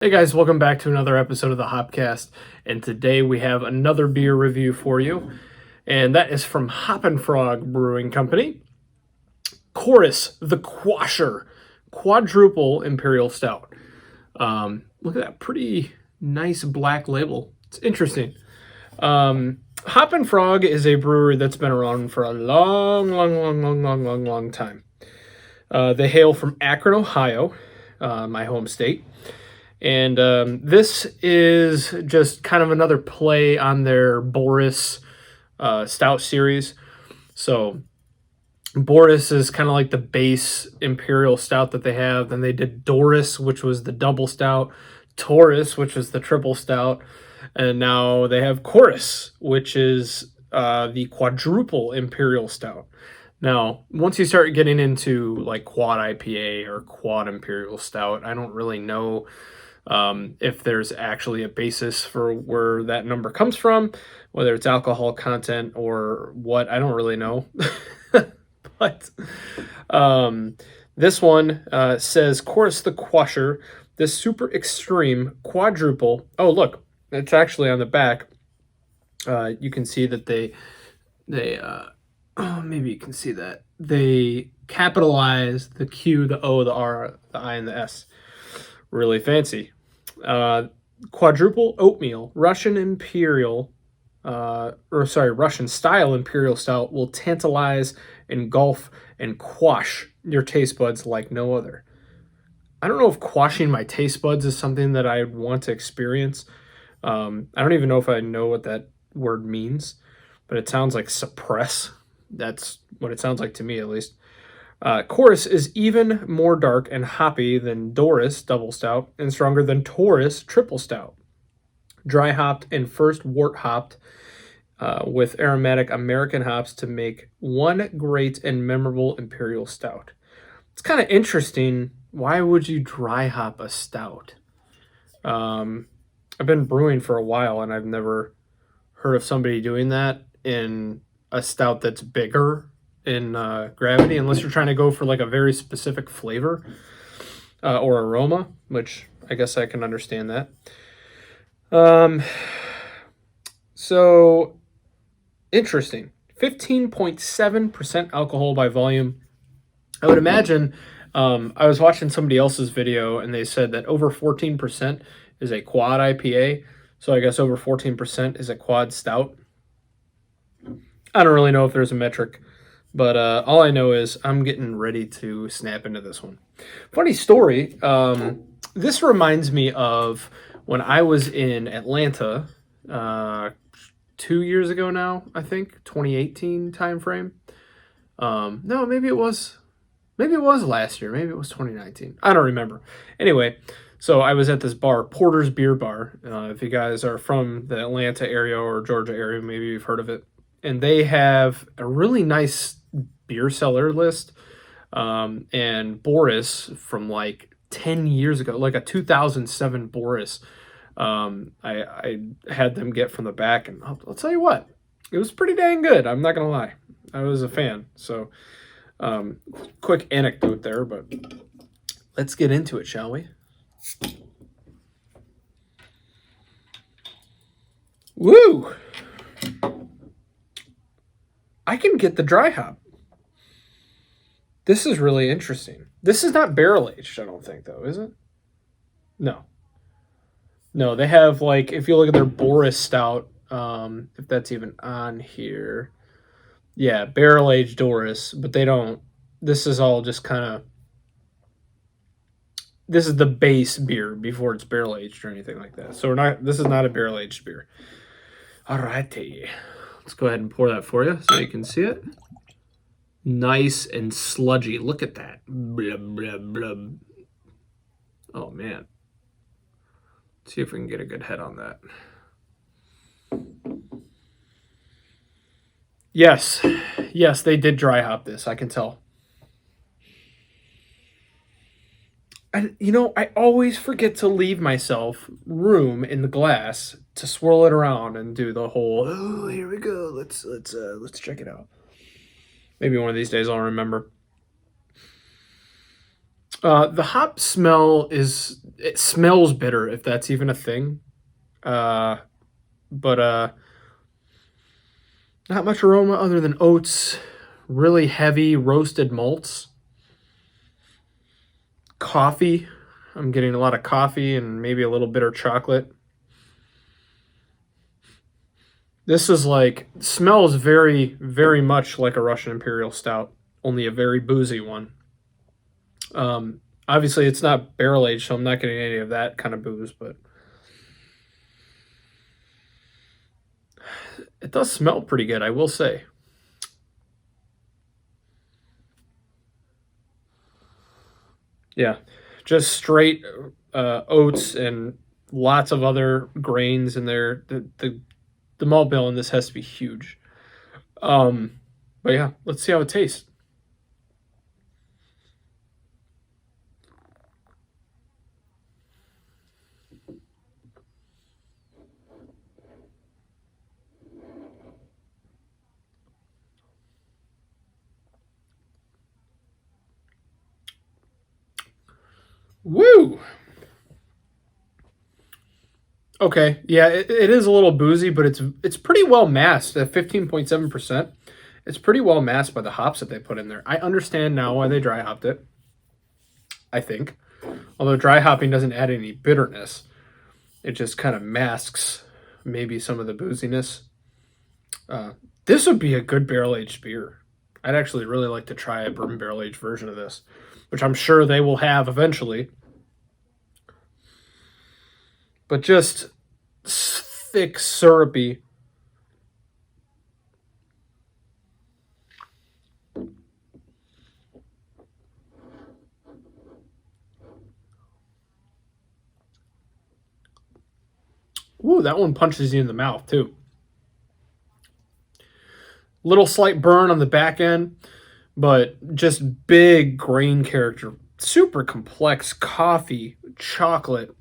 Hey guys, welcome back to another episode of the Hopcast, and today we have another beer review for you, and that is from Hoppin Brewing Company. Q.O.R.I.S the Quasher, Quadruple Imperial Stout. Look at that pretty nice black label. It's interesting. Hoppin Frog is a brewery that's been around for a long time. They hail from Akron, Ohio, my home state. And this is just kind of another play on their Boris stout series. So Boris is kind of like the base imperial stout that they have. Then they did D.O.R.I.S, which was the double stout, T.O.R.I.S, which was the triple stout, and now they have Q.O.R.I.S, which is the quadruple imperial stout. Now, once you start getting into like quad IPA or quad imperial stout, I don't really know if there's actually a basis for where that number comes from, whether it's alcohol content or what, I don't really know. But this one says Q.O.R.I.S the Quasher, this super extreme quadruple. Oh, look, it's actually on the back. You can see that they maybe you can see that they capitalize the Q, the O, the R, the I, and the S. Really fancy. Quadruple Oatmeal, Russian style Imperial Stout will tantalize, engulf, and quash your taste buds like no other. I don't know if quashing my taste buds is something that I want to experience. I don't even know if I know what that word means, but it sounds like suppress. That's what it sounds like to me, at least. Q.O.R.I.S is even more dark and hoppy than D.O.R.I.S double stout and stronger than T.O.R.I.S triple stout. Dry hopped and first-wort-hopped with aromatic American hops to make one great and memorable imperial stout. It's kind of interesting. Why would you dry hop a stout? I've been brewing for a while and I've never heard of somebody doing that in a stout that's bigger in gravity, unless you're trying to go for like a very specific flavor or aroma, which I guess I can understand that. So interesting. 15.7% alcohol by volume. I would imagine, I was watching somebody else's video and they said that over 14% is a quad IPA. So I guess over 14% is a quad stout. I don't really know if there's a metric, but all I know is I'm getting ready to snap into this one. Funny story. This reminds me of when I was in Atlanta 2 years ago now, I think, 2018 timeframe. No, maybe it was last year. Maybe it was 2019. I don't remember. Anyway, so I was at this bar, Porter's Beer Bar. If you guys are from the Atlanta area or Georgia area, maybe you've heard of it. And they have a really nice beer cellar list. And Boris from like 10 years ago, like a 2007 Boris, I had them get from the back, and I'll tell you what, it was pretty dang good. I'm not gonna lie, I was a fan. So, quick anecdote there, but let's get into it, shall we? Woo! I can get the dry hop. This is really interesting. This is not barrel aged, I don't think, though, is it? No. No, they have, like, if you look at their Boris stout, if that's even on here. Yeah, barrel aged D.O.R.I.S, but they don't. This is all just kind of. This is the base beer before it's barrel aged or anything like that. So we're not. This is not a barrel aged beer. Alrighty, let's go ahead and pour that for you so you can see it. Nice and sludgy. Look at that. Blub, blub, blub. Oh, man. Let's see if we can get a good head on that. Yes. Yes, they did dry hop this. I can tell. And, I always forget to leave myself room in the glass to swirl it around and do the whole, oh, here we go. Let's check it out. Maybe one of these days I'll remember. The hop smell it smells bitter, if that's even a thing. Uh, but not much aroma other than oats, really heavy roasted malts, coffee. I'm getting a lot of coffee and maybe a little bitter chocolate. This is like smells very, very much like a Russian Imperial Stout, only a very boozy one. Obviously, it's not barrel aged, so I'm not getting any of that kind of booze, but it does smell pretty good, I will say. Yeah, just straight oats and lots of other grains in there. The malt bill in this has to be huge. Um, but yeah, let's see how it tastes. Woo! Okay, yeah, it is a little boozy, but it's pretty well masked at 15.7%. It's pretty well masked by the hops that they put in there. I understand now why they dry hopped it, I think. Although dry hopping doesn't add any bitterness, it just kind of masks maybe some of the booziness. Uh, this would be a good barrel aged beer. I'd actually really like to try a bourbon barrel aged version of this, which I'm sure they will have eventually. But just thick, syrupy. Ooh, that one punches you in the mouth too. Little slight burn on the back end, but just big grain character. Super complex coffee, chocolate,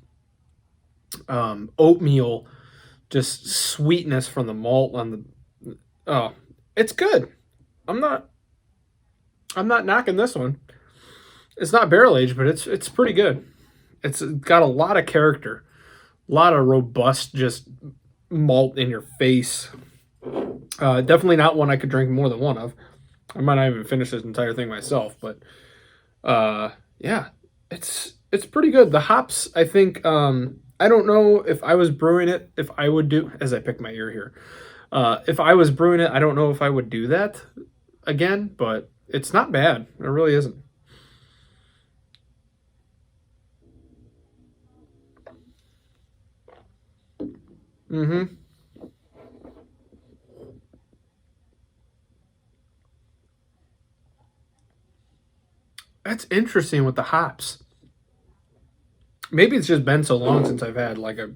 oatmeal, just sweetness from the malt on the. Oh, it's good. I'm not. I'm not knocking this one. It's not barrel aged, but it's pretty good. It's got a lot of character, a lot of robust, just malt in your face. Definitely not one I could drink more than one of. I might not even finish this entire thing myself, but yeah, it's pretty good. The hops, I think, I don't know if I was brewing it, if I would do as I pick my ear here. If I was brewing it, I don't know if I would do that again, but it's not bad. It really isn't. Mm-hmm. That's interesting with the hops. Maybe it's just been so long since I've had like a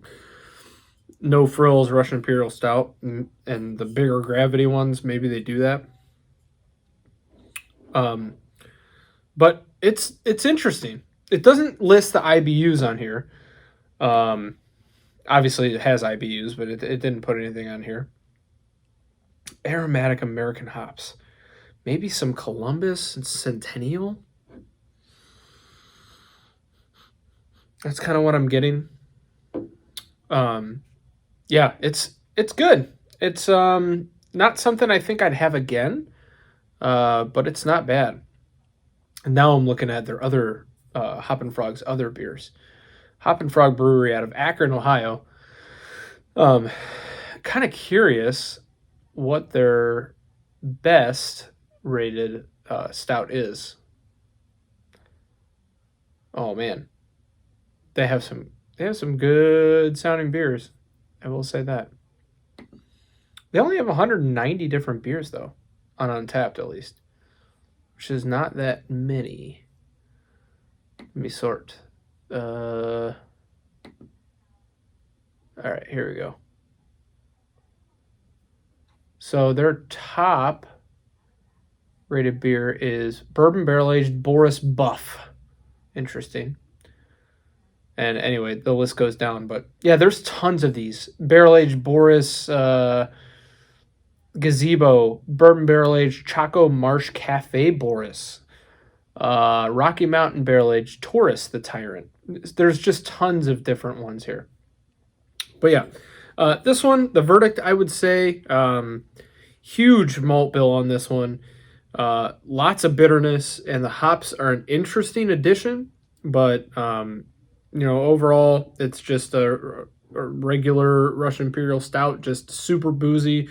no frills Russian Imperial Stout and the bigger gravity ones. Maybe they do that. Um, but it's interesting. It doesn't list the IBUs on here. Um, Obviously, it has IBUs, but it didn't put anything on here. Aromatic American hops. Maybe some Columbus and Centennial. That's kind of what I'm getting. Um, yeah, it's good. It's not something I think I'd have again, but it's not bad. And now I'm looking at their other Hoppin' Frog's other beers. Hoppin' Frog Brewery out of Akron, Ohio. Um, Kind of curious what their best rated stout is. Oh man, they have some good sounding beers. I will say that. They only have 190 different beers though, on Untappd at least, which is not that many. Let me sort. All right, here we go. So their top rated beer is bourbon barrel aged Boris Buff. Interesting. And anyway, the list goes down, but yeah, there's tons of these barrel aged Boris, Gazebo, bourbon barrel aged Choco Marsh Cafe Boris, Rocky Mountain Barrel Aged Taurus the Tyrant. There's just tons of different ones here. But yeah, this one, the verdict, I would say, huge malt bill on this one. Lots of bitterness, and the hops are an interesting addition, but overall, it's just a regular Russian Imperial Stout, just super boozy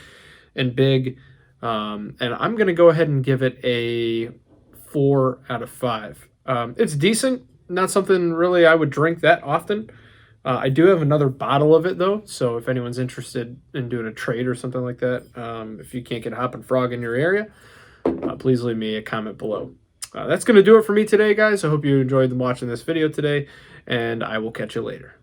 and big. And I'm gonna go ahead and give it a 4 out of 5. It's decent, not something really I would drink that often. I do have another bottle of it though, so if anyone's interested in doing a trade or something like that, if you can't get a Hoppin' Frog in your area, please leave me a comment below. That's going to do it for me today, guys. I hope you enjoyed watching this video today, and I will catch you later.